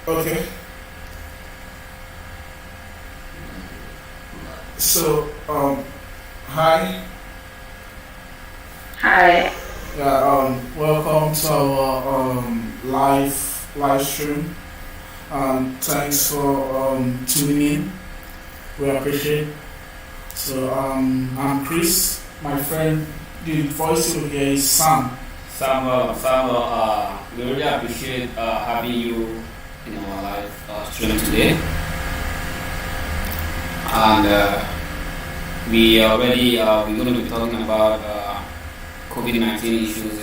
Okay. So, hi. Hi. Yeah. Welcome to our live stream. Thanks for tuning in. We appreciate. So, I'm Chris. My friend, the voice you hear is Sam. We really appreciate having you in our live stream today. And we're going to be talking about COVID-19 issues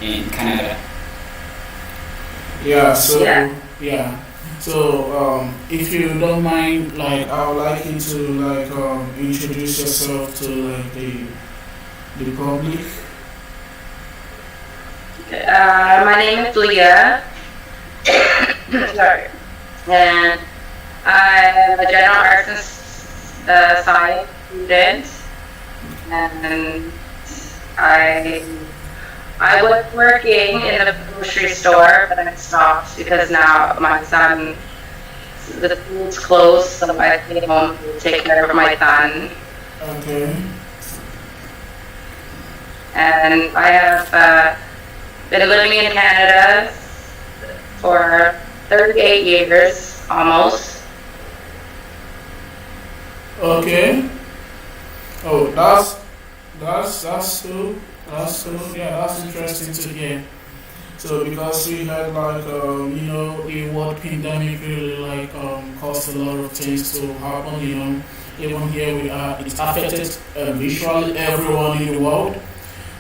in Canada. Yeah. So, Yeah. yeah. So, if you don't mind, like, I would like you to introduce yourself to the public. My name is Leah. Sorry. And I'm a general arts and science student. And I I was working in a grocery store, but I stopped because now my son, the school's closed, so I stay home to take care of my son. Okay. And I have been living in Canada for 38 years almost. Okay. Oh, that's cool. That's cool. Yeah, that's interesting to hear. So because we had the world pandemic really caused a lot of things to happen. Even here we are. It affected visually everyone in the world.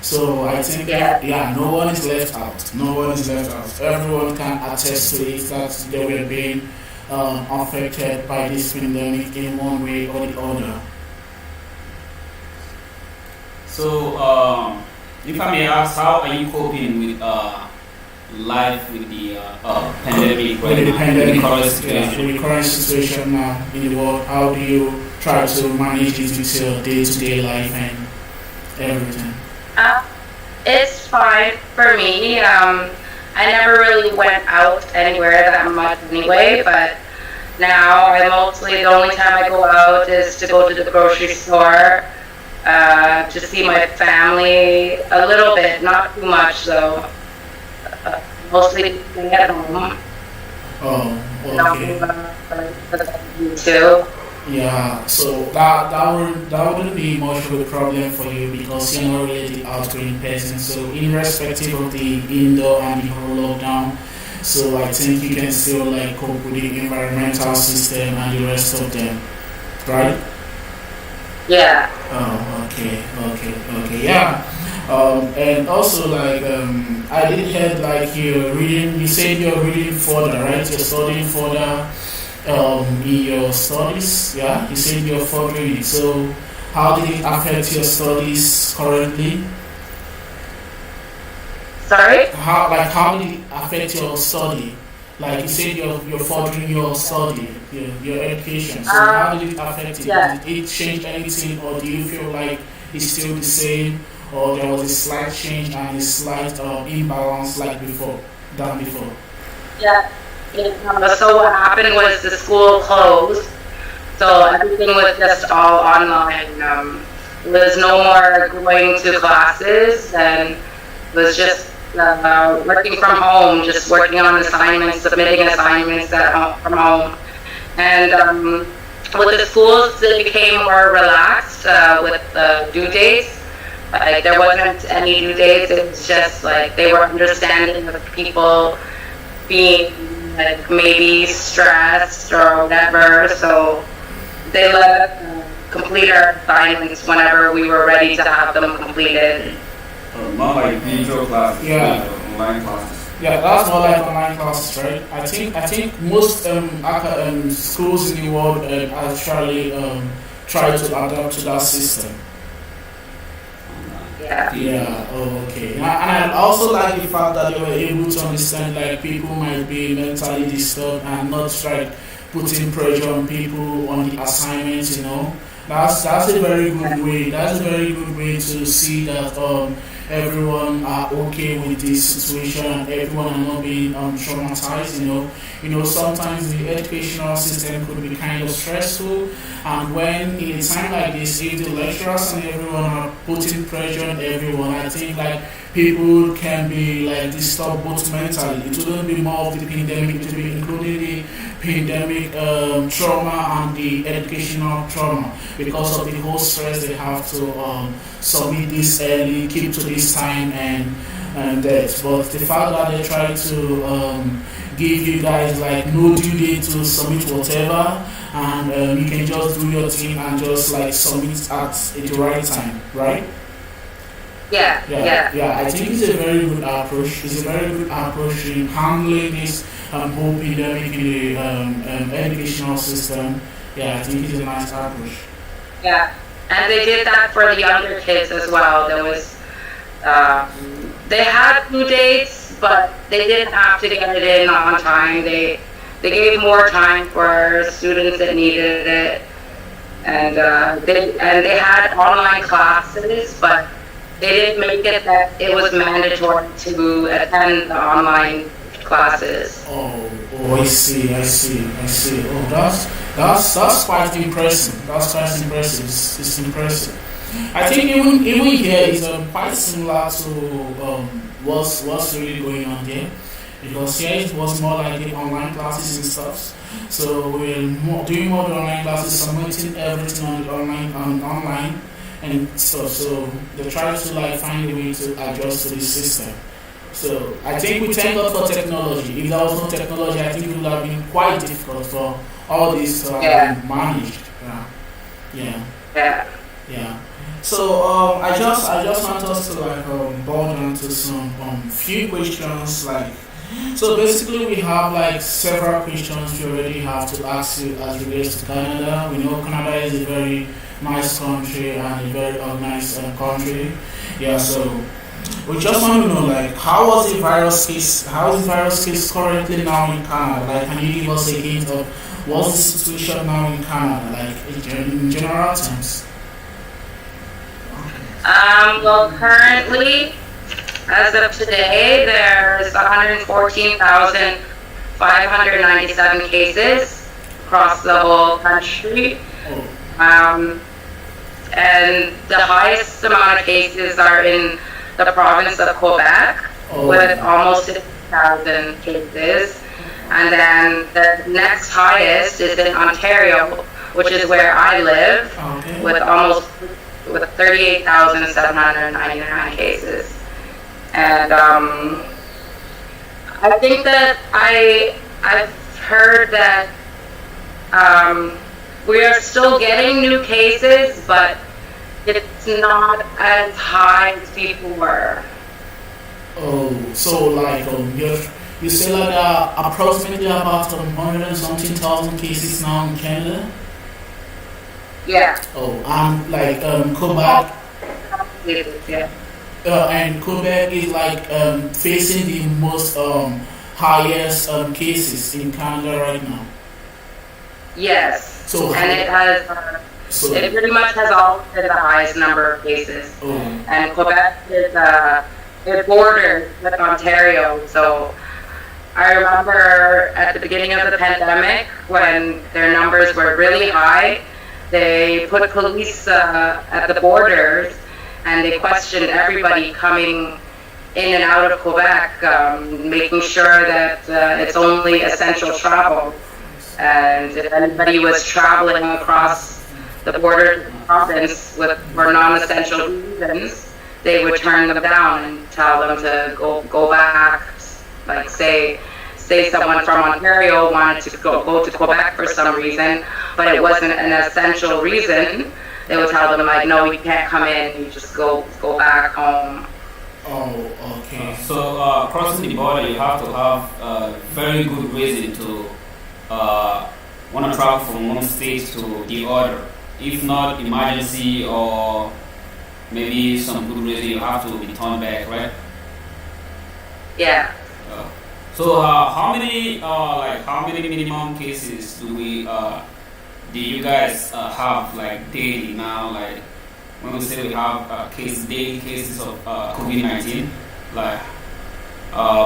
So I think that yeah, no one is left out. No one is left out. Everyone can attest to it that they were being affected by this pandemic in one way or the other. So, if I may ask, how are you coping with life with the pandemic With right the now, with the pandemic, current yeah, with situation? the current situation now in the world, how do you try to manage it with your day-to-day life and everything? Uh, it's fine for me. I never really went out anywhere that much anyway, but now I mostly, the only time I go out is to go to the grocery store, to see my family a little bit, not too much though. Mostly staying at home. Oh, Not okay. too. Yeah, so that wouldn't be much of a problem for you because you're not really the outgoing person. So irrespective of the indoor and the whole lockdown, so I think you can still cope with the environmental system and the rest of them, right? Yeah. Oh, okay, okay, yeah. And also I did hear you're reading. You said you're reading further, right? You're studying further in your studies. Yeah, you said you're furthering it. So, how did it affect your studies currently? Sorry? How did it affect your study? Like you said, you're furthering your study, your education. So, how did it affect it? Yeah. Did it change anything, or do you feel like it's still the same, or there was a slight change and a slight imbalance like before, than before? Yeah. So what happened was the school closed, so everything was just all online. There was no more going to classes, and it was just working from home, just working on assignments, submitting assignments from home. And with the schools, it became more relaxed with the due dates. Like there wasn't any due dates. It was just like they were understanding of people being like maybe stressed or whatever. So they let us complete our assignments whenever we were ready to have them completed. Not like digital classes, Yeah. online classes. Yeah, that's more like online classes, right? I think most schools in the world actually try to adapt to that system. Yeah. Yeah. Oh, okay. And I also like the fact that they were able to understand people might be mentally disturbed and not putting pressure on people on the assignments. That's a very good way. That's a very good way to see that everyone are okay with this situation and everyone are not being traumatized. Sometimes the educational system could be kind of stressful, and when in a time like this, if the lecturers and everyone are putting pressure on everyone, I think like people can be like disturbed both mentally. It wouldn't be more of the pandemic, it will be including the pandemic trauma and the educational trauma because of the whole stress they have to submit this early, keep to this time and that. But the fact that they try to give you guys like no due date to submit whatever, and you can just do your thing and just like submit at the right time, right? Yeah. I think it's a very good approach. It's a very good approach in handling this whole pandemic in the educational system. Yeah, I think it's a nice approach. Yeah, and they did that for the younger kids as well. There was, they had due dates, but they didn't have to get it in on time. They gave more time for students that needed it, and they had online classes, but they didn't make it that it was mandatory to attend the online classes. I see. Oh, that's quite impressive. That's quite impressive. It's impressive. I think even here is quite similar to what's really going on there, because here it was more like the online classes and stuff. So we're doing more the online classes, submitting everything on the online and stuff. So they try to like find a way to adjust to the system. So I think we thank God for technology. If there was no technology, I think it would have been quite difficult for all this to have been managed. Yeah. So I just want us to like boil down to some few questions. Like, so basically we have like several questions we already have to ask you as relates to Canada. We know Canada is a very nice country and a very organized country. Yeah. So we just want to know, like, how is the virus case currently now in Canada? Like, can you give us a hint of what's the situation now in Canada, like in general terms? Well, currently, as of today, there's 114,597 cases across the whole country. And the highest amount of cases are in the province of Quebec, with almost 60,000 cases. And then the next highest is in Ontario, which is where I live, with 38,799 cases. And I think that I've heard that we are still getting new cases, but it's not as high as people were. So like you say like approximately about 100 and something thousand cases now in Canada? Yeah. And like Quebec. Yeah. And Quebec is like facing the most highest cases in Canada right now. Yes. So and it has. It pretty much has always been the highest number of cases. And Quebec is it borders with Ontario. So I remember at the beginning of the pandemic when their numbers were really high, they put police at the borders and they questioned everybody coming in and out of Quebec, making sure that it's only essential travel. And if anybody was traveling across the border of the province for non-essential reasons, they would turn them down and tell them to go back. Like say someone from Ontario wanted to go to Quebec for some reason, but it wasn't an essential reason, they would tell them like, no, you can't come in, you just go back home. Okay. So crossing the border, you have to have a very good reason to want to travel from one state to the other. If not emergency or maybe some good reason, you have to be turned back, right? Yeah. So how many minimum cases do you guys have like daily now? Like when we say we have daily cases of COVID-19, like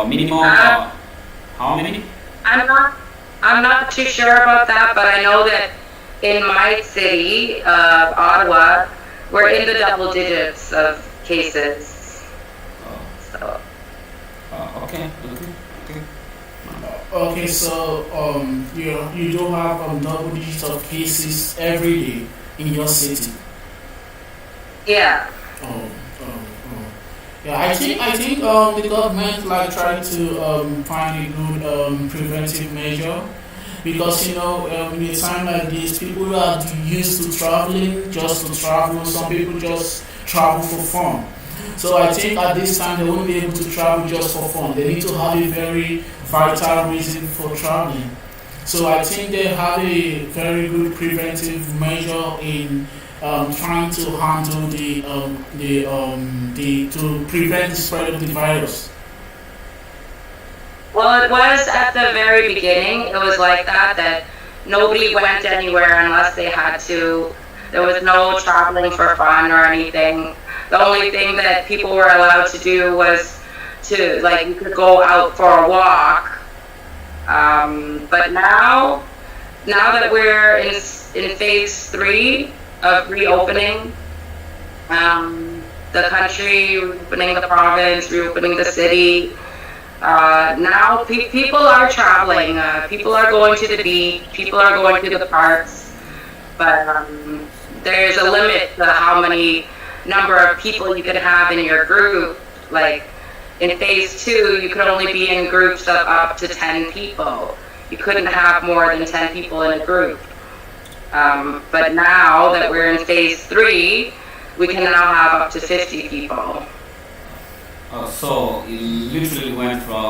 minimum, how many? I'm not too sure about that, but I know that in my city of Ottawa, we're in the double digits of cases. So. Okay. Okay, so you do have double digits of cases every day in your city. Yeah. Yeah, I think the government like trying to find a good preventive measure because in a time like this, people are used to traveling just to travel. Some people just travel for fun. So I think at this time they won't be able to travel just for fun. They need to have a very vital reason for traveling. So I think they have a very good preventive measure in trying to handle to prevent the spread of the virus. Well, it was at the very beginning. It was like that nobody went anywhere unless they had to. There was no traveling for fun or anything. The only thing that people were allowed to do was to, like, you could go out for a walk. But now that we're in phase 3 of reopening the country, reopening the province, reopening the city, now people are traveling. People are going to the beach. People are going to the parks. But there's a limit to how many number of people you can have in your group. Like in phase 2, you could only be in groups of up to 10 people. You couldn't have more than 10 people in a group. But now that we're in phase 3, we can now have up to 50 people. So it literally went from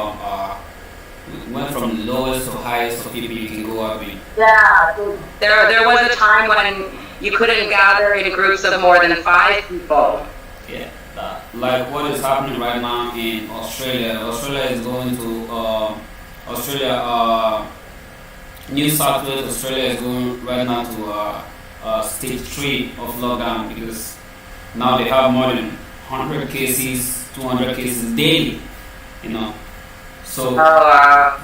lowest to highest of people you can go up with. Yeah, there was a time when you couldn't gather in groups of more than 5 people. Yeah, like what is happening right now in Australia. Australia is going to New South Wales. Australia is going right now to stage 3 of lockdown because now they have more than 100 cases, 200 cases daily. So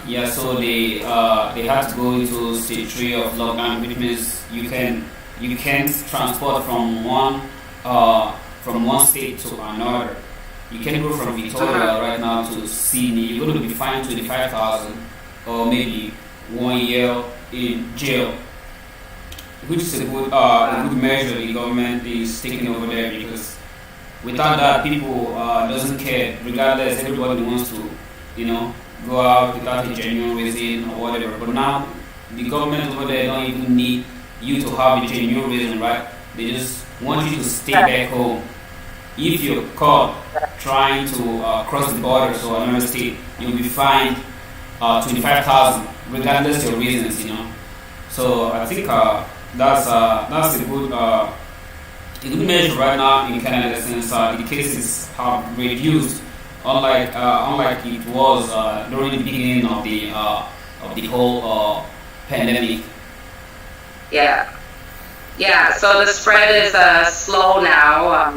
yeah, so they have to go into stage 3 of lockdown, which means you can't transport from one state to another. You can go from Victoria right now to Sydney. You're going to be fined 25,000 or maybe 1 year in jail, which is a good measure the government is taking over there because without that, people doesn't care. Regardless, everybody wants to, go out without a genuine reason or whatever. But now, the government over there don't even need you to have a genuine reason, right? They just want you to stay back home. If you're caught trying to cross the border to another state, you'll be fined 25,000, regardless of your reasons, So I think that's a good measure right now in Canada since the cases have reduced, unlike it was during the beginning of the whole pandemic. Yeah. So the spread is slow now.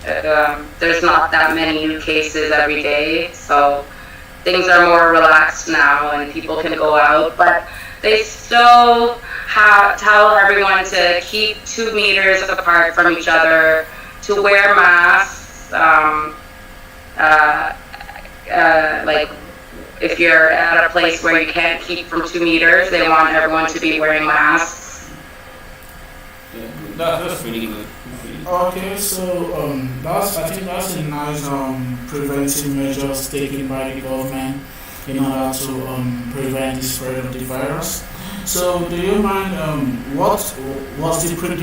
There's not that many new cases every day, so things are more relaxed now and people can go out. But they still tell everyone to keep 2 meters apart from each other, to wear masks. Like if you're at a place where you can't keep from 2 meters, they want everyone to be wearing masks. Yeah, that's really good. Okay, so I think that's a nice preventive measures taken by the government in order to prevent the spread of the virus. So, do you mind do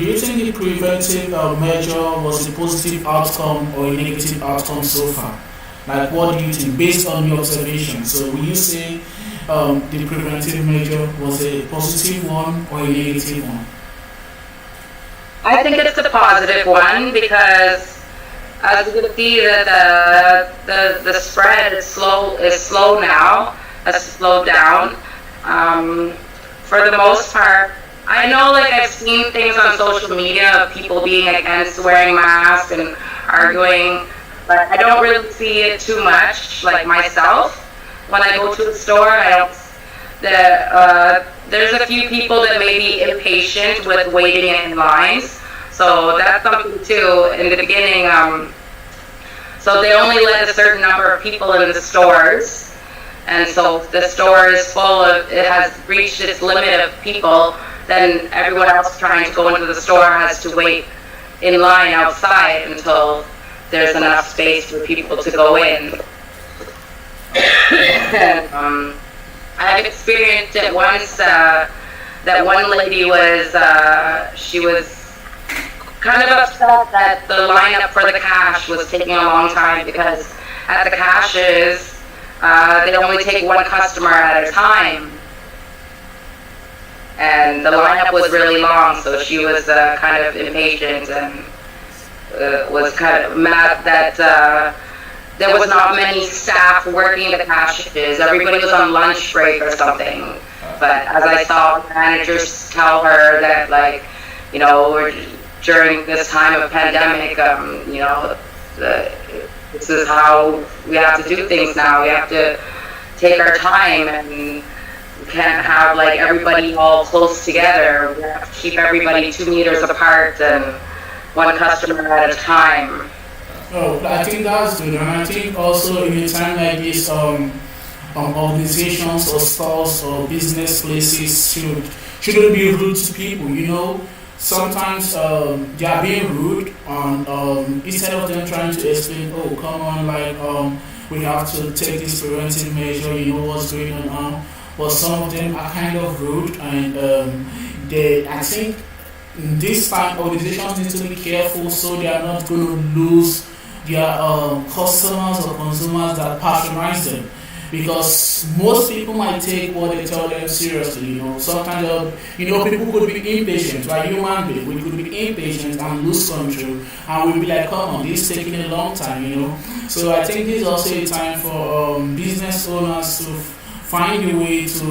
you think the preventive measure was a positive outcome or a negative outcome so far? Like, what do you think based on your observation? So, will you say the preventive measure was a positive one or a negative one? I think it's a positive one because, as you can see, that the spread is slow now, has slowed down. For the most part, I know, like, I've seen things on social media of people being against wearing masks and arguing, but I don't really see it too much, like myself. When I go to the store, I don't. There's a few people that may be impatient with waiting in lines, so that's something too. In the beginning, so they only let a certain number of people in the stores, and so if the store is full of, it has reached its limit of people, then everyone else trying to go into the store has to wait in line outside until there's enough space for people to go in. And, I've experienced it once, that one lady was, she was kind of upset that the lineup for the cash was taking a long time, because at the cashes, they only take one customer at a time. And the lineup was really long, so she was kind of impatient and was kind of mad that there was not many staff working the cashes. Everybody was on lunch break or something. But as I saw managers tell her that, like, you know, during this time of pandemic, you know, this is how we have to do things now. We have to take our time, and we can't have, like, everybody all close together. We have to keep everybody 2 meters apart and one customer at a time. Oh, I think that's good, and I think also in a time like this, organizations or stores or business places shouldn't be rude to people. You know, sometimes they are being rude, and instead of them trying to explain, oh, come on, like we have to take this preventive measure. You know what's going on. But some of them are kind of rude, and I think this time organizations need to be careful so they are not going to lose their customers or consumers that patronize them, because most people might take what they tell them seriously. You know, sometimes people could be impatient, right? Human beings, we could be impatient and lose control, and we'll be like, come on, this is taking a long time, you know. So I think this is also a time for business owners to find a way to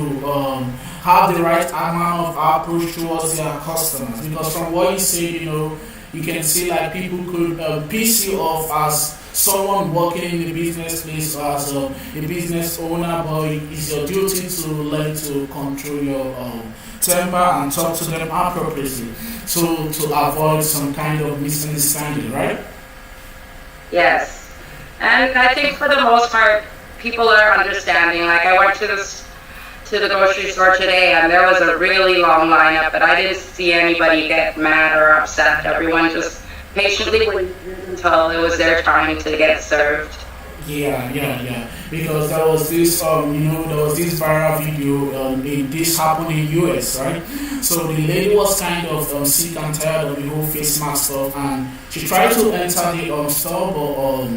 have the right amount of approach towards their customers, because from what you say, you know, you can see like people could piss you off as someone working in the business place or as a business owner, but it's your duty to learn to control your temper and talk to them appropriately, so to avoid some kind of misunderstanding, right? Yes, and I think for the most part, people are understanding. Like, I went to the grocery store today, and there was a really long lineup, but I didn't see anybody get mad or upset. Everyone just patiently waited until it was their time to get served. Yeah. Because there was this, there was this viral video. This happened in US, right? So the lady was kind of sick and tired of the whole face mask stuff, and she tried to enter the store, but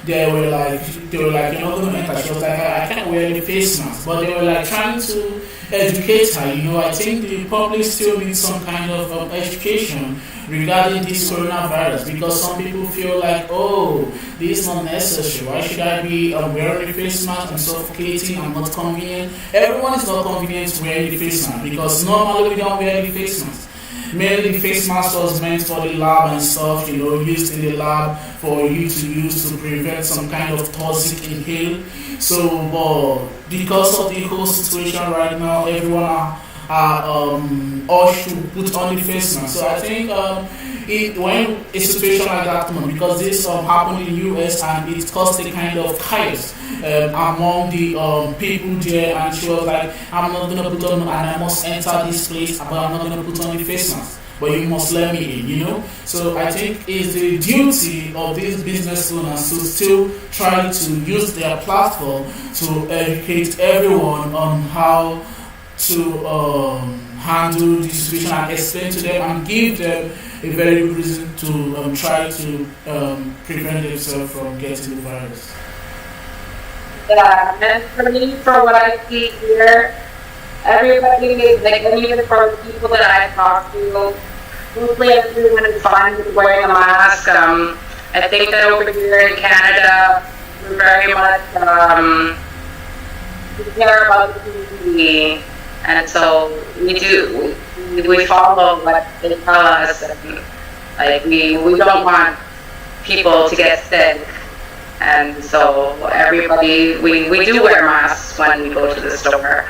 they were like, you're not going to enter. She was like, I can't wear the face mask. But they were like trying to educate her. You know, I think the public still needs some kind of education regarding this coronavirus, because some people feel like, oh, this is not necessary. Why should I be wearing the face mask and suffocating and not convenient? Everyone is not convenient wearing the face mask, because normally we don't wear the face mask. Mainly the face mask was meant for the lab and stuff, you know, used in the lab for you to use to prevent some kind of toxic inhale. So, but because of the whole situation right now, everyone are urged to put on the face mask. So I think when a situation like that comes, because this happened in the US and it caused a kind of chaos among the people there, and she was like, I'm not going to put on, and I must enter this place, but I'm not going to put on the face mask, but you must let me in, you know. So I think it's the duty of these business owners to still try to use their platform to educate everyone on how to handle the situation and explain to them and give them a very good reason to try to prevent themselves from getting the virus. Yeah, and for me, for what I see here, everybody is like, and even for the people that I've talked to, mostly everyone is fine with wearing a mask. I think that over here in Canada, we're very much we care about the community, And so we follow what they tell us, and like we don't want people to get sick. And so everybody, we do wear masks when we go to the store.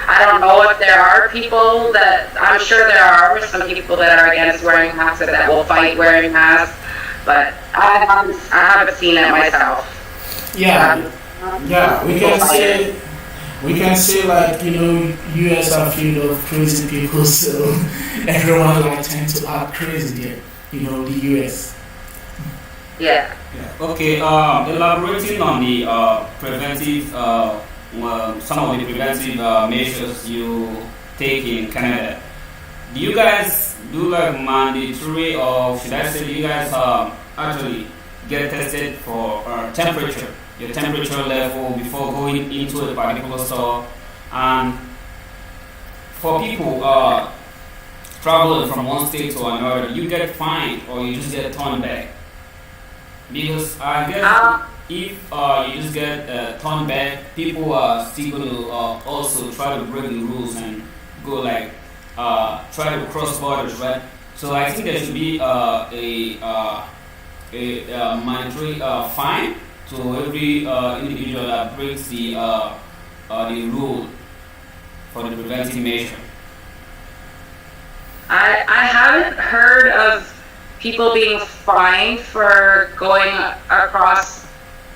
I don't know if there are people that, I'm sure there are some people that are against wearing masks or that will fight wearing masks, but I haven't seen it myself. Yeah, yeah, we can say like, US are filled of crazy people, so everyone like tend to act crazy there, the US. Yeah. Okay, elaborating on the preventive, some of the preventive measures you take in Canada. Do you guys do like mandatory, or should I say, do you guys actually get tested for temperature, your temperature level before going into a particular store? And for people traveling from one state to another, you get fined or you just get turned back? Because I guess if you just get turned back, people are still going to also try to break the rules and go like try to cross borders, right? So I think there should be a mandatory fine to every individual that breaks the rule for the preventive measure. I haven't heard of people being fined for going across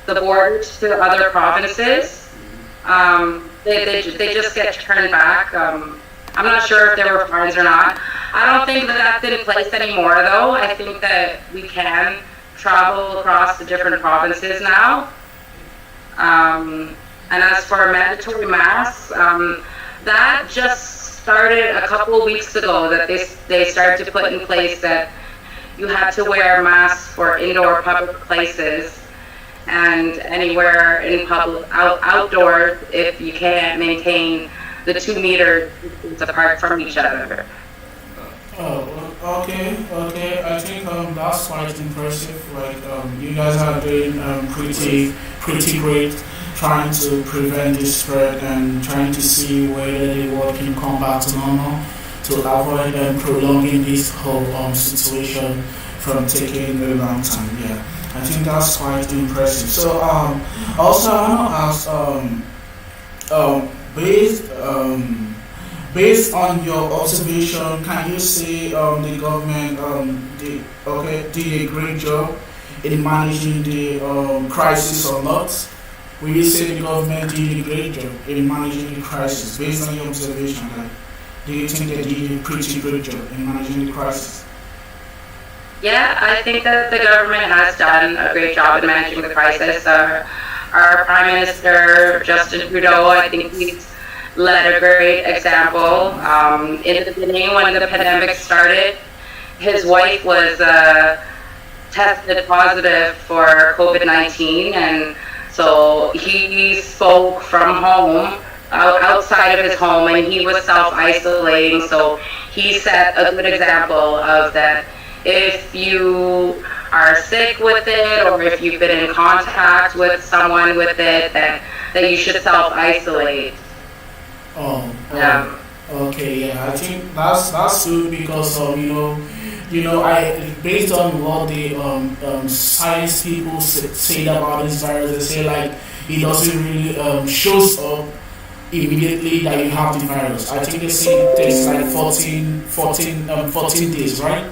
the border to other provinces. They just get turned back. I'm not sure if there were fines or not. I don't think that that's in place anymore, though. I think that we can travel across the different provinces now. And as for mandatory masks, that just started a couple of weeks ago, that they started to put in place that you have to wear masks for indoor public places and anywhere in public outdoors if you can't maintain the 2 meters apart from each other. Oh, okay. I think that's quite impressive. Like you guys are doing pretty great, trying to prevent the spread and trying to see whether the world can come back to normal, to avoid prolonging this whole situation from taking a long time. Yeah, I think that's quite impressive. So also I want to ask based on your observation, can you say the government did a great job in managing the crisis or not? Will you say the government did a great job in managing the crisis based on your observation? Like, do you think they did a pretty great job in managing the crisis? Yeah, I think that the government has done a great job in managing the crisis. Our Prime Minister, Justin Trudeau, I think he's led a great example. In the beginning, when the pandemic started, his wife was tested positive for COVID-19, and so he spoke from home, outside of his home, and he was self-isolating. So he set a good example of that. If you are sick with it, or if you've been in contact with someone with it, that you should self-isolate. Okay, yeah, I think that's good because I based on what the science people say about this virus, they say like it doesn't really shows up immediately that you have the virus. I think they say it takes like 14 days, right?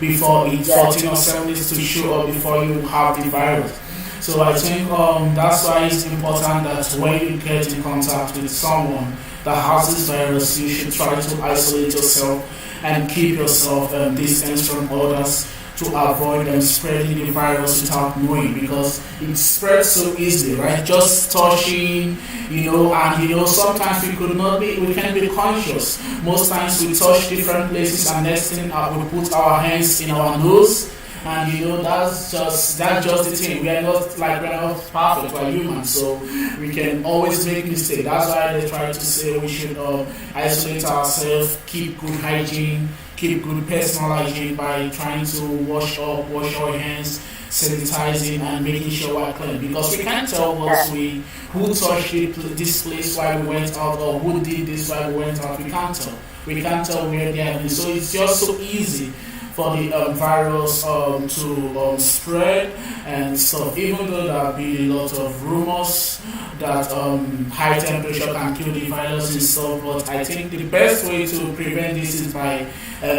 Before it 14 or 7 days to show up before you have the virus. So I think that's why it's important that when you get in contact with someone that has this virus, you should try to isolate yourself and keep yourself distance from others to avoid them spreading the virus without knowing, because it spreads so easily, right? Just touching, and sometimes we can be conscious. Most times we touch different places, and next thing we put our hands in our nose And that's just the thing. We're not perfect. We're human, so we can always make mistakes. That's why they try to say we should isolate ourselves, keep good hygiene, keep good personal hygiene by trying to wash our hands, sanitizing and making sure we're clean. Because we can't tell who touched this place while we went out, or who did this while we went out. We can't tell. We can't tell where they have been. So it's just so easy for the virus to spread and stuff. Even though there have been a lot of rumors that high temperature can kill the virus and stuff, but I think the best way to prevent this is by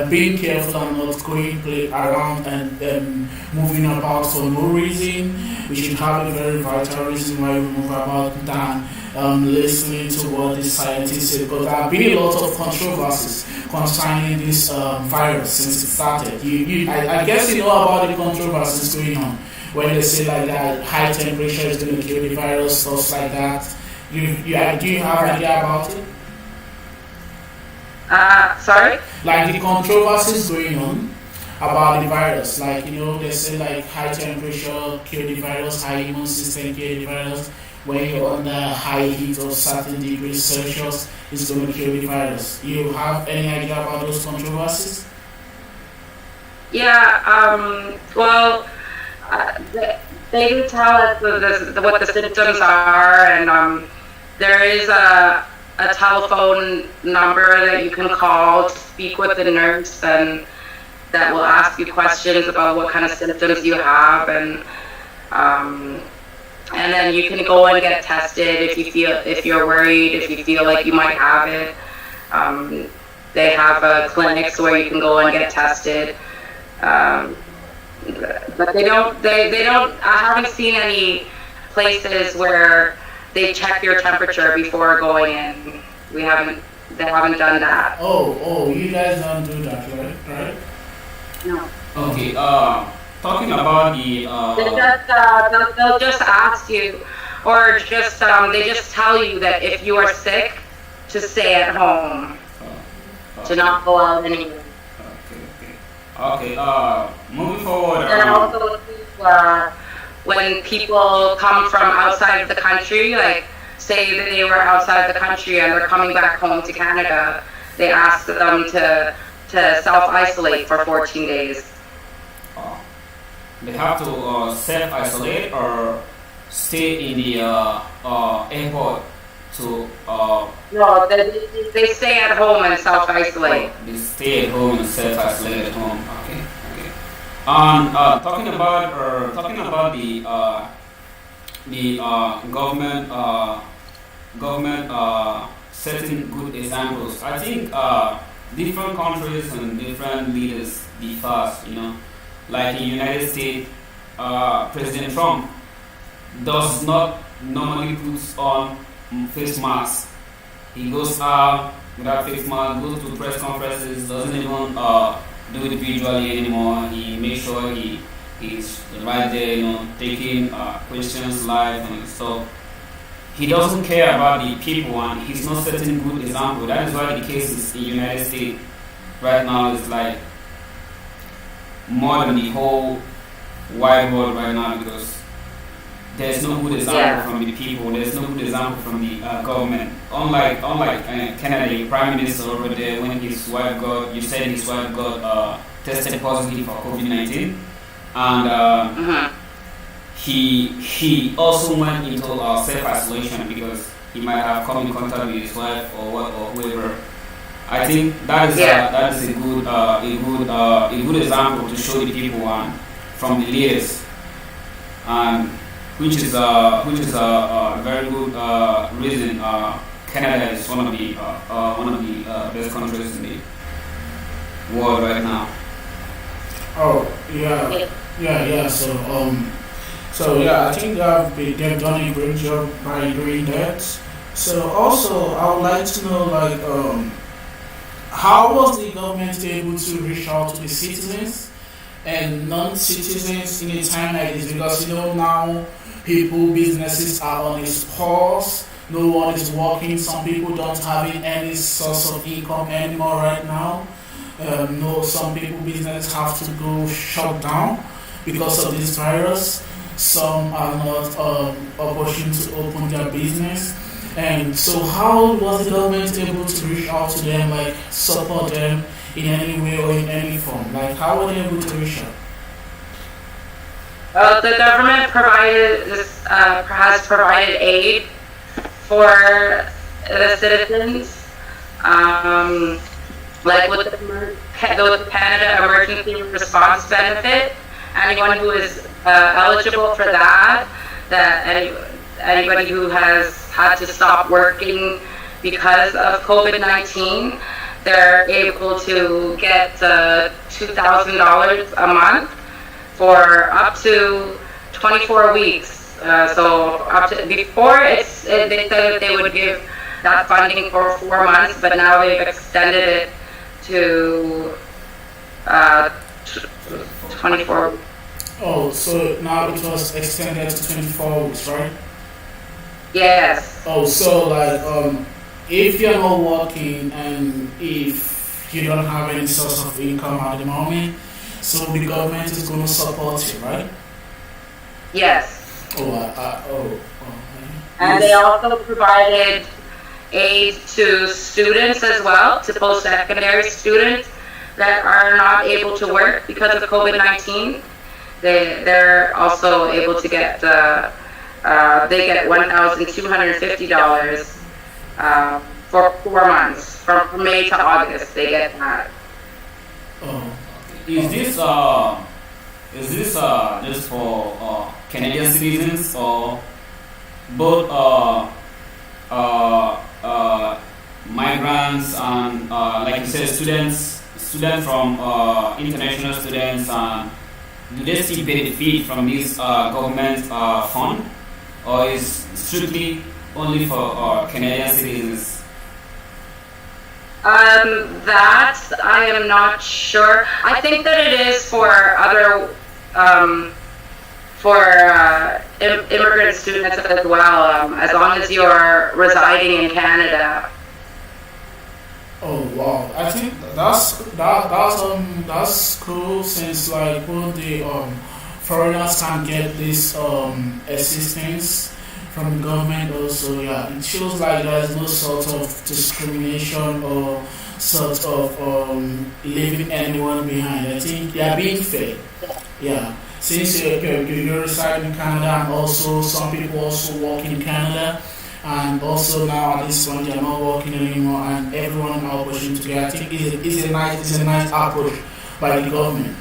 being careful and not going play around and moving about for no reason. We should have a very vital reason why we move about than listening to what the scientists say, because there have been a lot of controversies concerning this virus since it started. I guess you know about the controversies going on when they say like that high temperature is going to kill the virus, stuff like that. Do you have an idea about it? Sorry? Like the controversies going on about the virus, like they say like high temperature kill the virus, high immune system kill the virus. When you're under high heat of certain degrees Celsius, it's going to kill the virus. You have any idea about those controversies? Yeah, well, they do tell us what the symptoms are, and there is a telephone number that you can call to speak with the nurse, and that will ask you questions about what kind of symptoms you have, and then you can go and get tested if you're worried, if you feel like you might have it. They have clinics where you can go and get tested. But they don't, I haven't seen any places where they check your temperature before going in. They haven't done that. Oh, you guys don't do that, right? No. Okay, talking about the they'll just ask you, or just they just tell you that if you are sick, to stay at home, to not go out anywhere. Okay. Moving forward. And also, when people come from outside of the country, like say that they were outside the country and they're coming back home to Canada, they ask them to self-isolate for 14 days. They have to self-isolate or stay in the airport to... No, they stay at home and self-isolate. They stay at home and self-isolate at home. Okay. And talking about the government setting good examples. I think different countries and different leaders differ. Like in the United States, President Trump does not normally put on face masks. He goes out without face mask, goes to press conferences, doesn't even do it visually anymore. He makes sure he's right there, taking questions live and stuff. He doesn't care about the people, and he's not setting good example. That is why the cases in the United States right now is like more than the whole wide world right now, because there's no good example from the people. There's no good example from the government. Unlike Canada, the Prime Minister over there, when his wife got tested positive for COVID-19, and he also went into self-isolation because he might have come in contact with his wife or whoever. I think that is a good example to show the people from the leaders, which is a very good reason. Canada is one of the best countries in the world right now. Oh yeah. So I think they've done a great job by doing that. So also I would like to know how was the government able to reach out to the citizens and non-citizens in a time like this? Because now businesses are on a pause. No one is working. Some people don't have any source of income anymore right now. Some people businesses have to go shut down. because of this virus. Some are not opportune to open their business. And so, how was the government able to reach out to them, like support them in any way or in any form? Like, how were they able to reach out? The government has provided aid for the citizens, like with the Canada Emergency Response Benefit. Anyone who is eligible for that, anybody who has had to stop working because of COVID-19, they're able to get $2,000 a month for up to 24 weeks. So up to before they said that they would give that funding for 4 months, but now they've extended it to 24. Oh, so now it was extended to 24 weeks, right? Yes. Oh, so like if you're not working and if you don't have any source of income at the moment, so the government is going to support you, right? Yes. Okay. And they also provided aid to students as well, to post-secondary students that are not able to work because of COVID-19. They're also able to get they get $1,250 for 4 months, from May to August. They get that. Oh. Is this just for Canadian citizens or both migrants and like you said students from international students, and do they still benefit from this government fund, or is strictly only for Canadian citizens? That I am not sure. I think that it is for other immigrant students as well, as long as you're residing in Canada. Oh wow! I think that's cool, since like all the foreigners can get this assistance from the government also. Yeah, it shows like there's no sort of discrimination or sort of leaving anyone behind. I think they are being fair. Yeah, since you reside in Canada, and also some people also work in Canada, and also now at this point they are not working anymore, and everyone are pushing together. I think it's a nice approach by the government.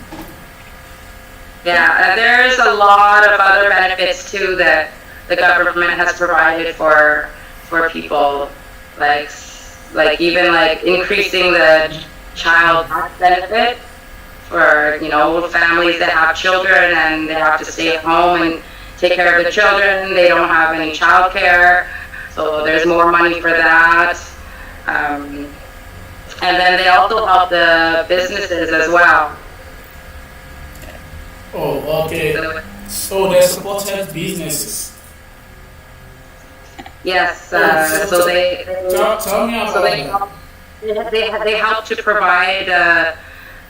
Yeah, there's a lot of other benefits too that the government has provided for people, like even like increasing the child tax benefit for families that have children and they have to stay at home and take care of the children. They don't have any child care, so there's more money for that. And then they also help the businesses as well. Oh, okay. So they supported businesses. Yes. So they tell me about that. they help to provide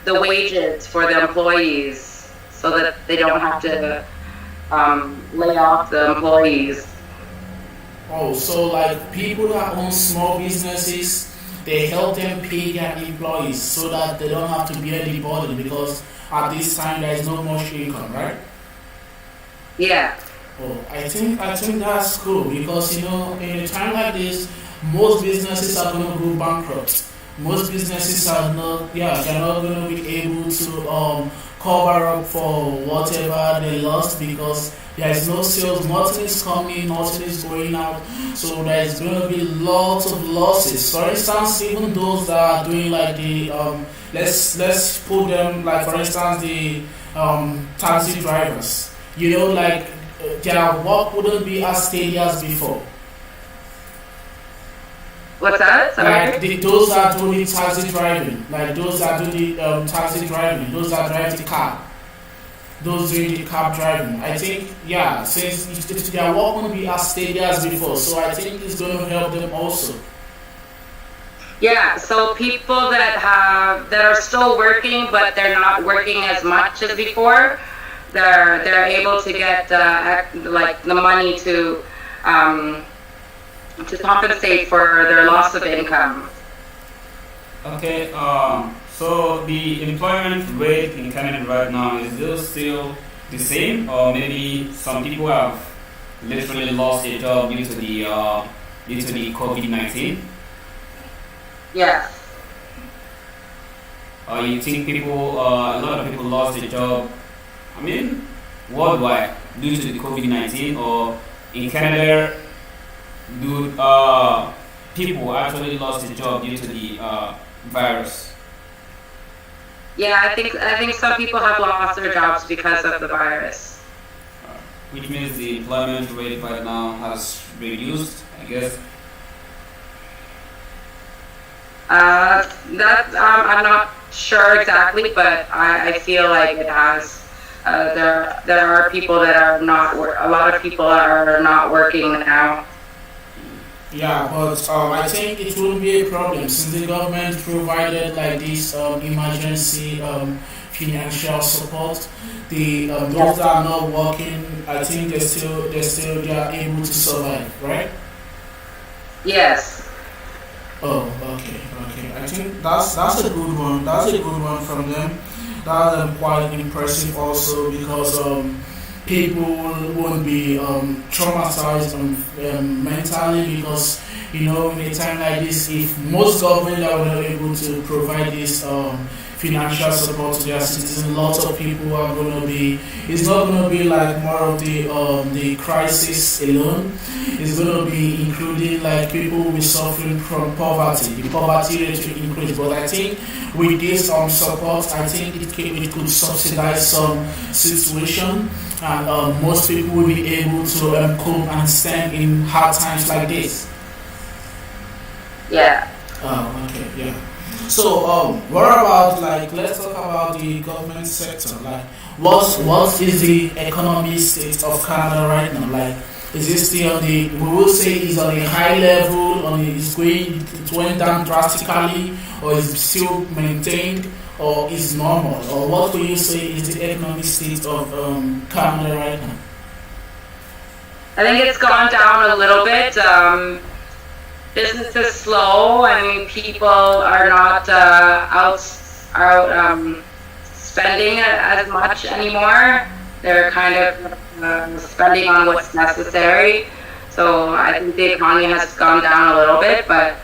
the wages for the employees, so that they don't have to lay off the employees. Oh, so like people that own small businesses, they help them pay their employees so that they don't have to bear the burden, because at this time there is not much income, right? Yeah. Oh, I think that's cool, because in a time like this, most businesses are going to go bankrupt. Most businesses are not, they're not going to be able to cover up for whatever they lost, because there is no sales, nothing is coming, nothing is going out. So there is going to be lots of losses. For instance, even those that are doing like the let's put them like, for instance, the taxi drivers. Like their work wouldn't be as steady as before. What's that? Like those that do the taxi driving, like those that do the taxi driving, those that drive the car, those doing the cab driving. I think, since their work won't be as steady as before, so I think it's going to help them also. Yeah, so people that are still working, but they're not working as much as before, they're able to get like the money to compensate for their loss of income. Okay, so the employment rate in Canada right now is still the same, or maybe some people have literally lost their job due to the COVID-19? Yeah. You think a lot of people lost their job, I mean, worldwide due to the COVID-19, or in Canada, do people actually lost their job due to the virus? Yeah, I think some people have lost their jobs because of the virus. Which means the employment rate right now has reduced, I guess. I'm not sure exactly, but I feel like it has. There are people that are not. A lot of people are not working now. Yeah, but I think it wouldn't be a problem since the government provided like this emergency financial support. The those that are not working, I think they are able to survive, right? Yes. Oh, okay. I think that's a good one. That's a good one from them. That's quite impressive also because people won't be traumatized mentally because in a time like this, if most government are not able to provide this financial support to their citizens, lots of people are going to be. It's not going to be like more of the crisis alone. It's going to be including like people who be suffering from poverty. The poverty rate will increase, but I think with this support, I think it could subsidize some situation, and most people will be able to cope and stand in hard times like this. Yeah. Oh, okay, yeah. So, what about like? Let's talk about the government sector. Like, what is the economic state of Canada right now? Like, is it still on the? We will say is on a high level. It went down drastically, or is it still maintained, or is normal? Or what would you say is the economic state of Canada right now? I think it's gone down a little bit. Business is slow. I mean, people are not out spending as much anymore. They're kind of spending on what's necessary. So I think the economy has gone down a little bit, but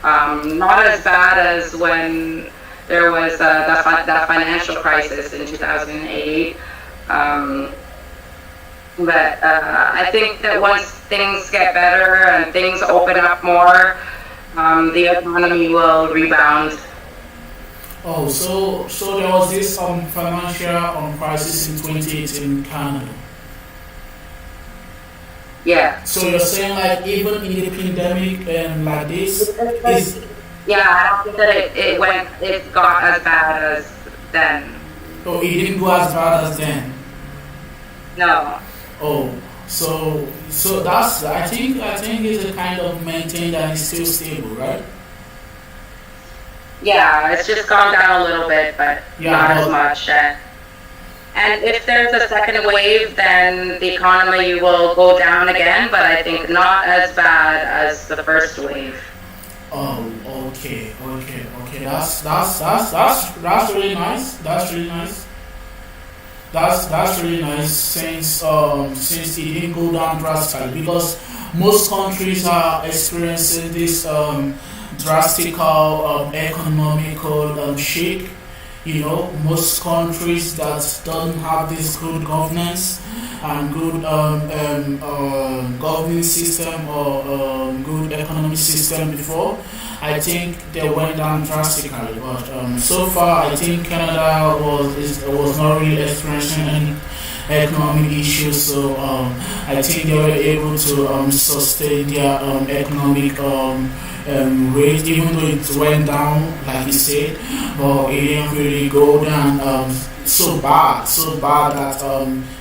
not as bad as when there was that financial crisis in 2008. But I think that once things get better and things open up more, the economy will rebound. Oh, so there was this financial crisis in 2018 in Canada. Yeah. So you're saying like even in the pandemic and like this is Yeah, I don't think that it got as bad as then. oh it didn't go as bad as then. No. Oh, so that's I think it's a kind of maintained and it's still stable, right? Yeah, it's just gone down a little bit, but not as much. And if there's a second wave, then the economy will go down again, but I think not as bad as the first wave. Oh, okay. That's really nice. That's really nice. That's really nice since it didn't go down drastically because most countries are experiencing this drastical economical shake. Most countries that don't have this good governance and good governing system or good economic system before, I think they went down drastically. But so far, I think Canada was not really experiencing any economic issues. So I think they were able to sustain their economic rate, even though it went down, like you said, but it didn't really go down so bad that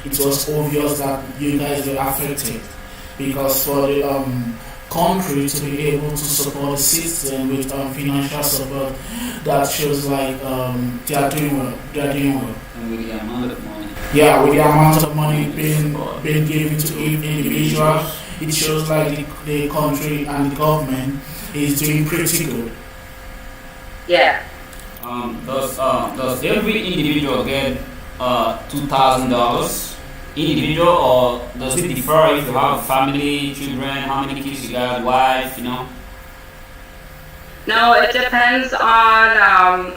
it was obvious that you guys were affected. Because for the country to be able to support the system with financial support, that shows like they are doing well. And with the amount of money. Yeah, with the amount of money being given to each individual, it shows like the country and the government is doing pretty good. Yeah. Does every individual get $2,000 individual, or does it differ if you have family, children, how many kids you got, wife, you know? No, it depends on,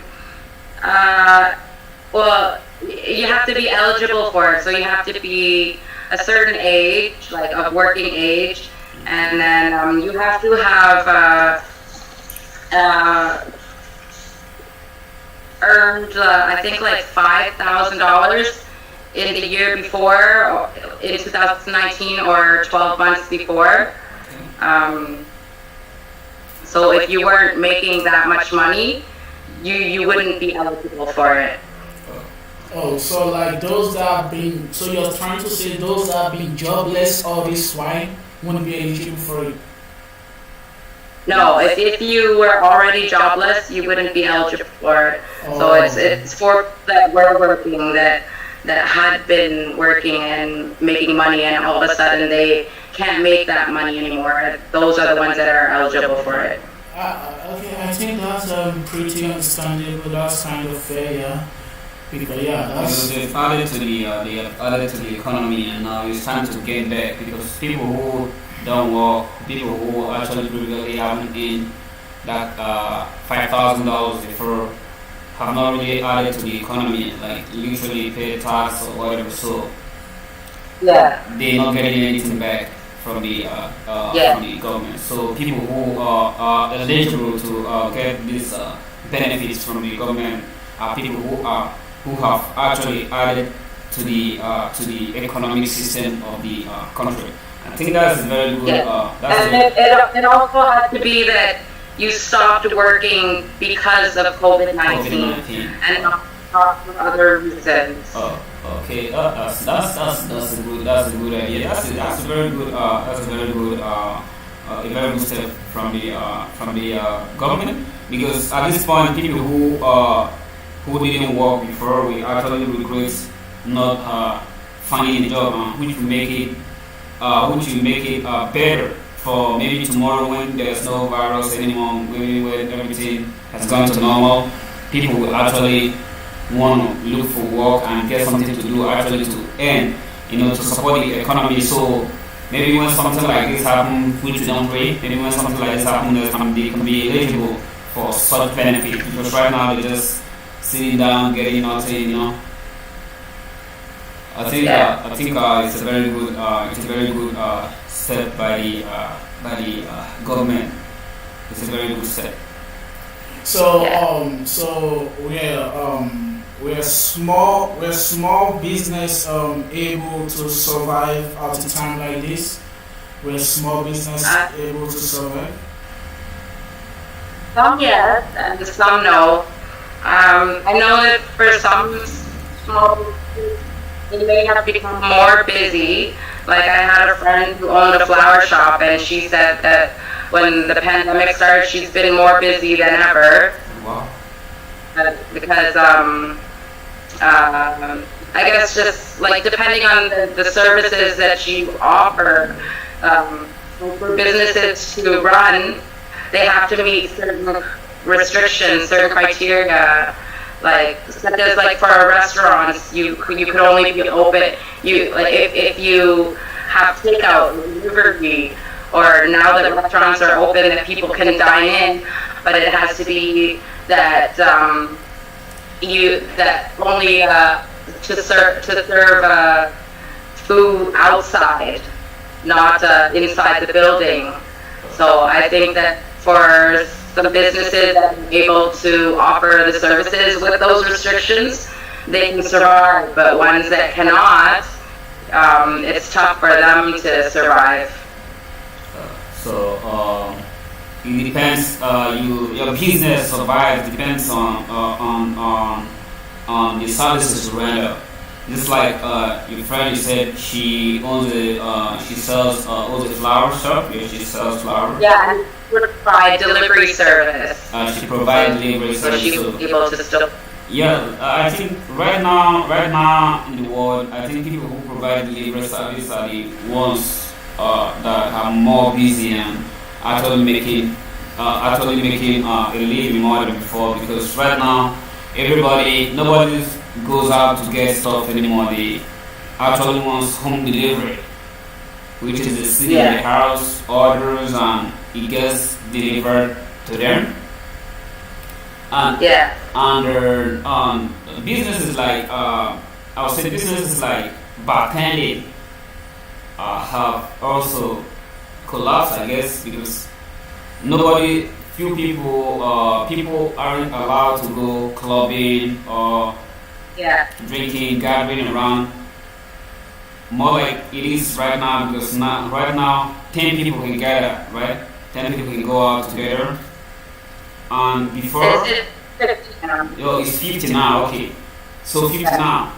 well, you have to be eligible for it. So you have to be a certain age, like of working age, and then you have to have earned, I think, like $5,000 in the year before, in 2019, or 12 months before. Um, so if you weren't making that much money, you wouldn't be eligible for it. Oh, so like those that have been, so you're trying to say those that have been jobless all this while wouldn't be eligible for it? No, if you were already jobless, you wouldn't be eligible for it. So Oh, it's for people that were working, that had been working and making money, and all of a sudden they can't make that money anymore. Those are the ones that are eligible for it. okay, I think that's pretty understandable. That's kind of fair, yeah. Because yeah, Because that's they have added to the economy, and now it's time to get back, because people who don't work, people who actually previously haven't in that $5,000 before, have not really added to the economy, like literally pay tax or whatever. So Yeah. they're not getting anything back Yeah. from the government. So people who are eligible to get these benefits from the government are people who have actually added to the economic system of the country. I think that's very good. Yeah. That's And a, it also has to be that you stopped working because of COVID-19 COVID-19. and not for other reasons. Oh, okay. That's a good idea. That's a very good a very good step from the government, because at this point people who didn't work before, we actually regret not finding a job, which will make it better for maybe tomorrow when there's no virus anymore, maybe when everything has gone to normal. People will actually want to look for work and get something to do, actually to earn, to support the economy. So maybe when something like this happens, which we don't pray, maybe when something like this happens, they can be eligible for such benefit, because right now they're just sitting down, getting nothing. I think it's a very good step by the government. It's a very good step. so Yeah. so we're small business able to survive at a time like this. We're small business Uh, able to survive. Some yes, and some no. I know that for some small businesses, they may have become more busy. Like I had a friend who owned a flower shop, and she said that when the pandemic started, she's been more busy than ever Wow. because I guess just like depending on the services that you offer, um, for businesses to run, they have to meet certain restrictions, certain criteria. Like such as like for a restaurant, you could only be open. You like if you have takeout, delivery, or now that restaurants are open, that people can dine in, but it has to be that that only to serve food outside, not inside the building. So I think that for some businesses that are able to offer the services with those restrictions, they can survive. But ones that cannot, it's tough for them to survive. So it depends. Your business survives depends on the services you render. Just like your friend, you said she owns she sells owns a flower shop where she sells flowers. Yeah, and provide delivery service. She provides delivery So she service. was able to still. Yeah, I think right now in the world, I think people who provide delivery service are the ones that are more busy and actually making a living more than before. Because right now, nobody goes out to get stuff anymore. They actually wants home delivery, which is the city in the Yeah, house orders and it gets delivered to them. And yeah, under businesses like I would say businesses like bartending have also collapsed, I guess, because nobody, few people aren't allowed to go clubbing or yeah. drinking, gathering around more like it is right now because now right now 10 people can gather, right? 10 people can go out together. And Is before, it 50 now? oh, it's 50 now. Okay, so 50 Yeah. now.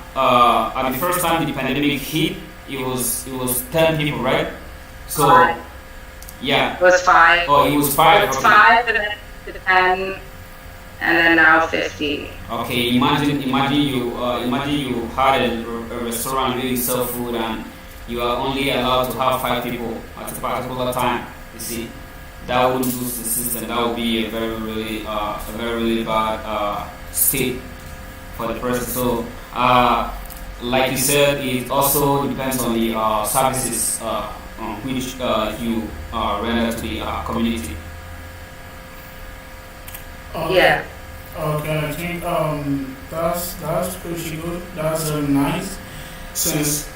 At the first time the pandemic hit, it was 10 people, right? So Five. yeah, It was five. oh, it was It five. was Okay, five, and then to 10, and then now 50. okay. Imagine you had a restaurant where you sell food and you are only allowed to have 5 people at a particular time. You see, that would boost the system. That would be a very really bad state for the person. So, like you said, it also depends on the services which you render to the community. Okay. Yeah. Okay, I think that's pretty good. That's nice. Since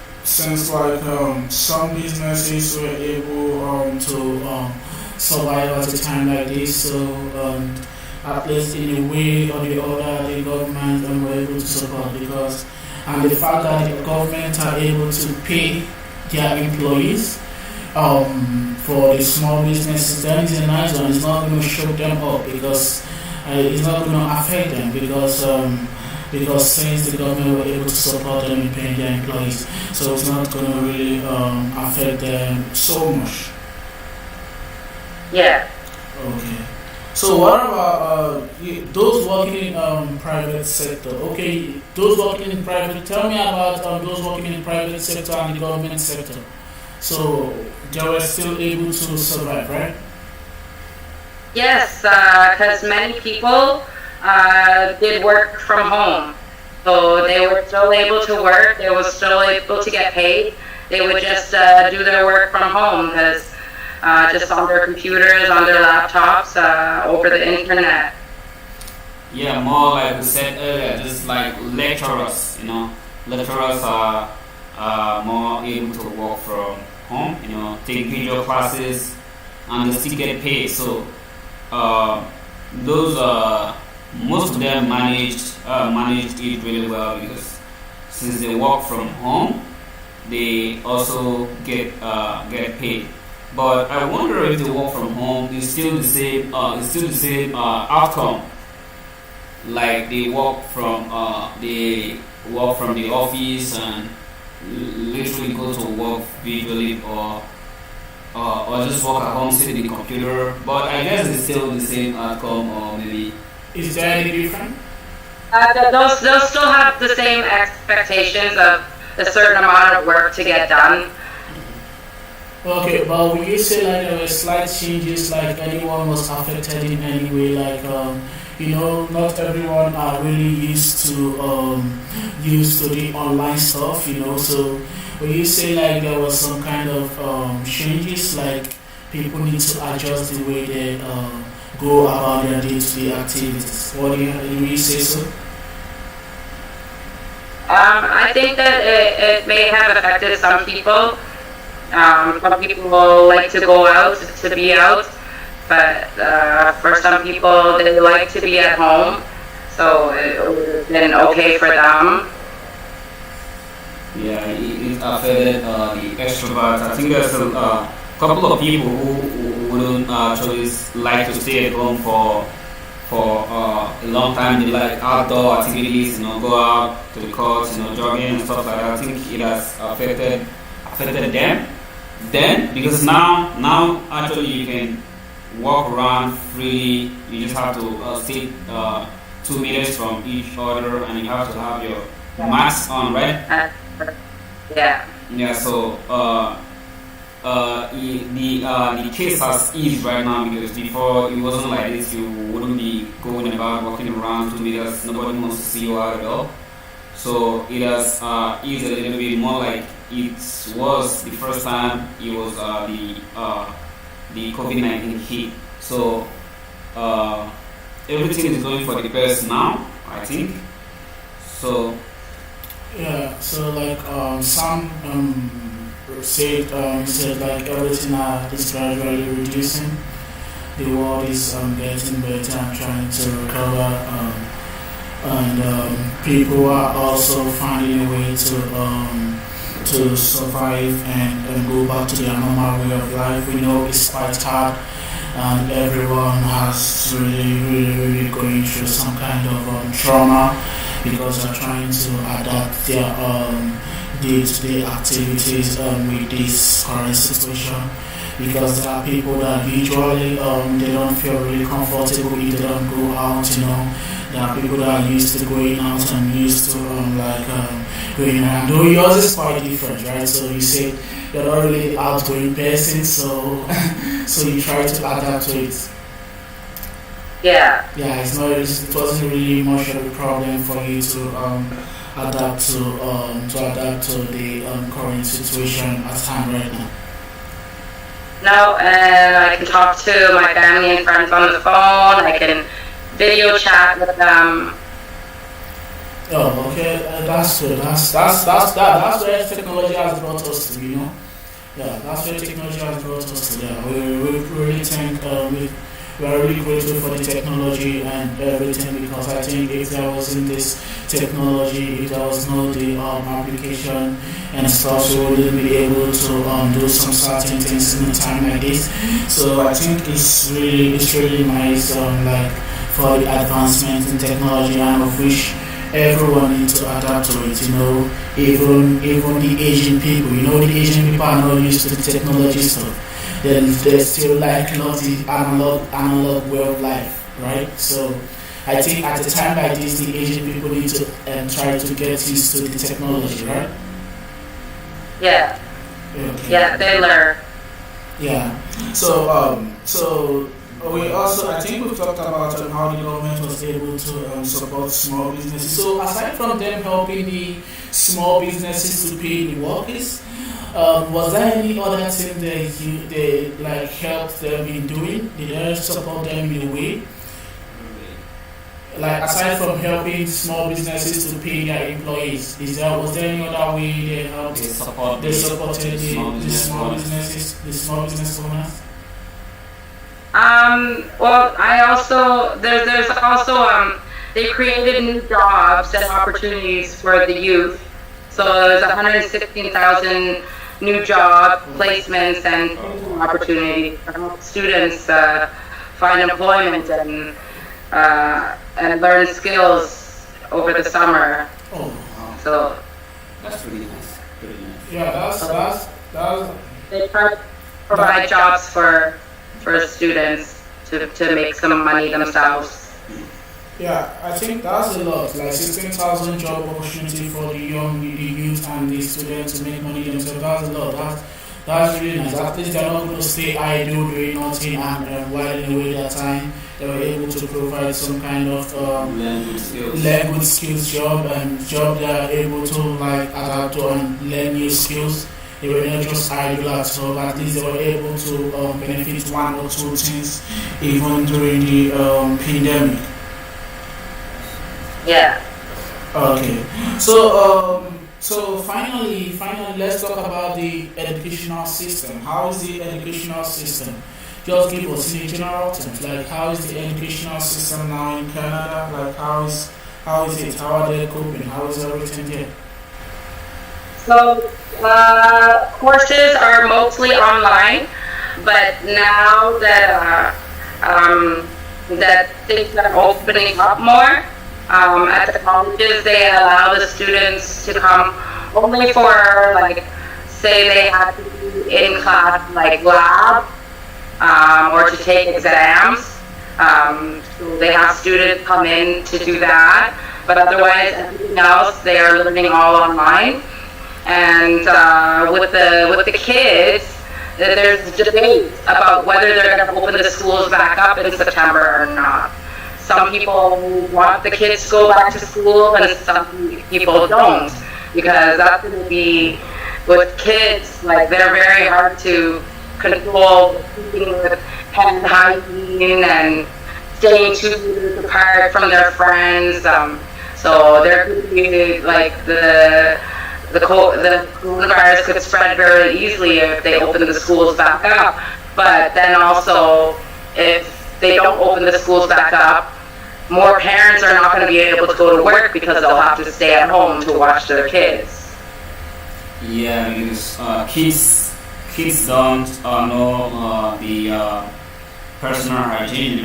like some businesses were able to survive at a time like this, so at least in a way or the other, the government were able to support because and the fact that the government are able to pay their employees for the small businesses, then it's a nice one. It's not going to show them up because it's not going to affect them because since the government were able to support them in paying their employees, so it's not going to really affect them so much. Yeah. Okay. So what about those working in private sector? Okay, those working in private. Tell me about those working in private sector and the government sector. So they were still able to survive, right? Yes, because many people did work from home. So they were still able to work, they were still able to get paid. They would just do their work from home because just on their computers, on their laptops, over the internet. Yeah, more like we said earlier, just like lecturers, lecturers are more able to work from home, take video classes and they still get paid. So those most of them managed it really well because since they work from home, they also get paid. But I wonder if the work from home is still the same. It's still the same outcome. Like they work from the office and literally go to work visually or just work at home, sit in the computer. But I guess it's still the same outcome, or maybe. Is there any different? They'll still have the same expectations of a certain amount of work to get done. Okay, but will you say like there were slight changes, like anyone was affected in any way, like not everyone are really used to the online stuff, so will you say like there was some kind of changes, like people need to adjust the way they go about their day-to-day activities? Will you say so? I think that it may have affected some people. Some people like to go out to be out, but for some people they like to be at home, so it would have been okay for them. Yeah, it affected the extroverts. I think there's a couple of people who wouldn't actually like to stay at home for a long time. They like outdoor activities, go out to the courts, jogging and stuff like that. I think it has affected them. Then because now actually you can walk around freely. You just have to sit 2 meters from each other, and you have to have your mask on, right? Yeah. Yeah. So the case has eased right now, because before it wasn't like this. You wouldn't be going about walking around 2 meters. Nobody wants to see you out at all. So it has eased a little bit more, like it was the first time it was the COVID-19 hit. So everything is going for the best now, I think. So Yeah, so like some said like everything is gradually reducing. The world is getting better and trying to recover, and people are also finding a way to survive and go back to their normal way of life. We know it's quite hard, and everyone has really going through some kind of trauma because they're trying to adapt their day-to-day activities with this current situation. Because there are people that usually they don't feel really comfortable if they don't go out. There are people that are used to going out and used to going around. Though yours is quite different, right? So you say you're not really an outgoing person, so so you try to adapt to it. Yeah. Yeah, it wasn't really much of a problem for you to adapt to the current situation at hand right now. No, and I can talk to my family and friends on the phone. I can video chat with them. Oh, okay, that's good. That's where technology has brought us to, Yeah, that's where technology has brought us to. Yeah, we really think we are really grateful for the technology and everything, because I think if there wasn't this technology, if there was no the application and stuff, we wouldn't be able to do some certain things in a time like this. So I think it's really nice like for the advancement in technology, and of which everyone needs to adapt to it. Even the Asian people. The Asian people are not used to the technology stuff. They still like the analog way of life, right? So I think at a time like this, the Asian people need to try to get used to the technology, right? Yeah. Okay. Yeah, they learn. Yeah. So we also, I think we've talked about how the government was able to support small businesses. So aside from them helping the small businesses to pay the workers, was there any other thing that they like helped them in doing? Did they support them in a way? Like aside from helping small businesses to pay their employees, was there any other way they helped? They supported the small business owners. Well, there's also they created new jobs and opportunities for the youth. So there's 116,000 new job placements and opportunities to help students find employment and learn skills over the summer. Oh, wow. So that's really nice. Really nice. Yeah, that's they try to provide jobs for students to make some money themselves. Yeah, I think that's a lot. Like 16,000 job opportunity for the youth and the students to make money themselves. That's a lot. That's really nice. At least they're not going to stay idle doing nothing and whiling away their time. They were able to provide some kind of learn good skills job, and job they are able to like adapt to and learn new skills. They were not just idle at all. At least they were able to benefit one or two things even during the pandemic. Yeah. Okay. So finally, let's talk about the educational system. How is the educational system? Just give us in general terms, like how is the educational system now in Canada? Like how is it? How are they coping? How is everything there? So courses are mostly online, but now that that things are opening up more. At the colleges, they allow the students to come only for, like, say they have to be in class, like lab, or to take exams. So they have students come in to do that, but otherwise everything else they are learning all online. And with the kids, there's debate about whether they're going to open the schools back up in September or not. Some people want the kids to go back to school, and some people don't, because that's going to be with kids. Like they're very hard to control, keeping with hand hygiene and staying 2 meters apart from their friends. So there could be like the coronavirus could spread very easily if they open the schools back up. But then also, if they don't open the schools back up, more parents are not going to be able to go to work because they'll have to stay at home to watch their kids. Yeah, because kids don't know the personal hygiene.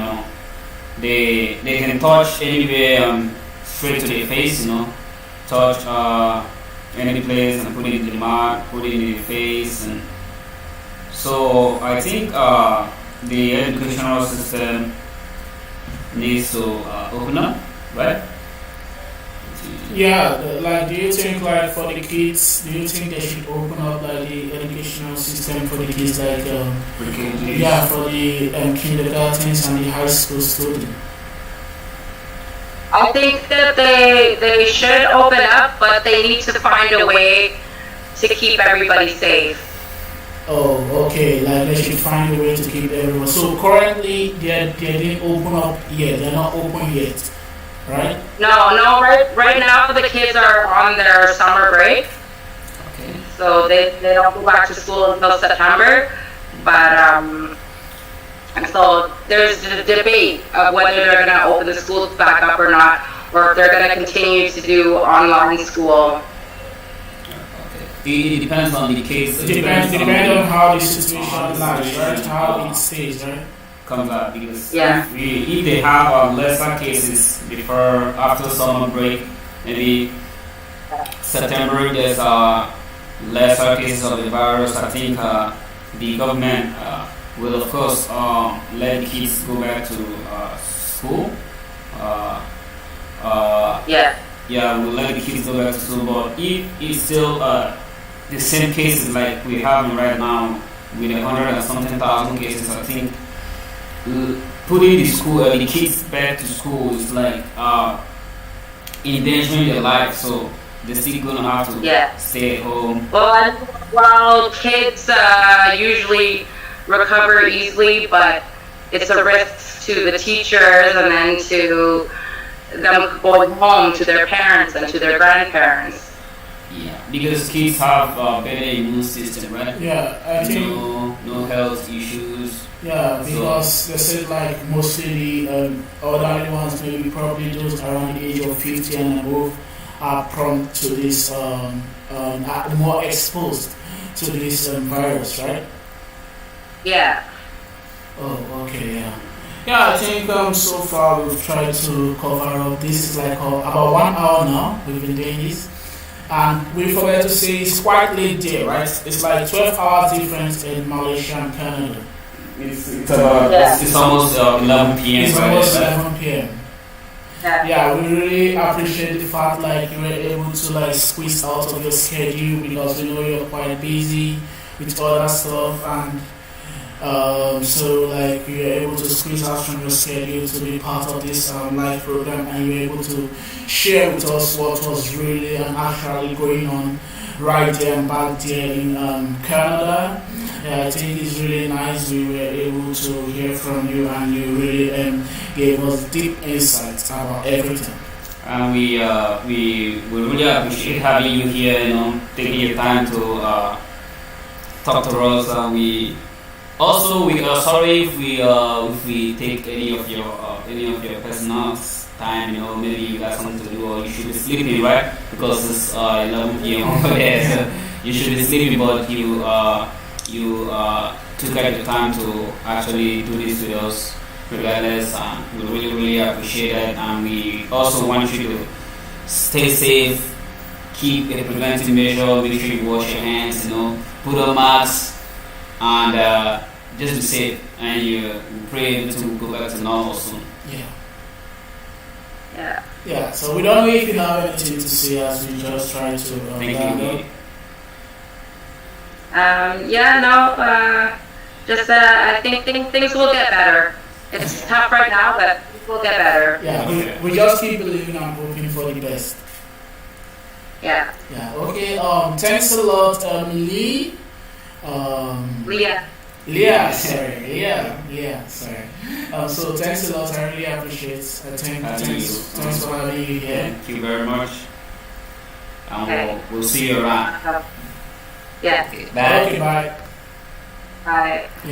They can touch anywhere straight to their face. Touch any place and put it in the mouth, put it in the face, and so I think the educational system needs to open up, right? Yeah, like, do you think, like, for the kids, do you think they should open up, like, the educational system for the kids, like, yeah, for the kindergartens and the high school students? I think that they should open up, but they need to find a way to keep everybody safe. Oh, okay. Like they should find a way to keep everyone. So currently, they didn't open up yet. They're not open yet, right? No. Right now, the kids are on their summer break. Okay. So they don't go back to school until September. But and so there's a debate of whether they're going to open the schools back up or not, or if they're going to continue to do online school. It depends on the case. It depends on how the situation lies, right? How it stays, right? Comes out, because Yeah. if they have lesser cases before after summer break, maybe September there's lesser cases of the virus. I think the government will of course let the kids go back to school. Yeah. Yeah, we'll let the kids go back to school. But if it's still the same cases like we're having right now, with 100 and something thousand cases, I think putting the kids back to school is like endangering their life. So they're still gonna have to stay at home. Well, while kids usually recover easily, but it's a risk to the teachers and then to them going home to their parents and to their grandparents. Yeah, because kids have better immune system, right? Yeah, I think no health issues. Yeah, because they said like mostly the elderly ones, maybe probably those around the age of 50 and above, are prone to this, are more exposed to this virus, right? Yeah. Oh, okay, yeah. Yeah, I think so far we've tried to cover up. This is like about 1 hour now we've been doing this. And we forgot to say it's quite late there, right? It's like 12 hours difference in Malaysia and Canada. It's almost 11 p.m. It's almost 11 p.m. Yeah. We really appreciate the fact like you were able to like squeeze out of your schedule, because we know you're quite busy with other stuff, and so like you were able to squeeze out from your schedule to be part of this live program, and you were able to share with us what was really and actually going on right there and back there in Canada. Yeah, I think it's really nice we were able to hear from you, and you really gave us deep insights about everything. And we really appreciate having you here, taking your time to talk to us. We are sorry if we take any of your personal time. Maybe you got something to do, or you should be sleeping, right? Because it's 11 p.m. over there, so you should be sleeping. But you took out your time to actually do this with us, regardless. We really appreciate it, and we also want you to stay safe, keep a preventive measure, make sure you wash your hands, put on masks, and just be safe, and we pray everything will go back to normal soon. Yeah. Yeah. Yeah. So we don't know if you have anything to say as we just try to Thank round you. up. Just I think things will get better. It's tough right now, but things will get better. Yeah. We just keep believing and hoping for the best. Yeah. Yeah. Okay. Thanks a lot, Lee. Leah. Leah, sorry. Leah, sorry. So thanks a lot. I really appreciate it. Thanks for having you here. Thank you very much. And Okay. we'll see you around. Yeah. Bye. Okay, bye. Bye. Yeah.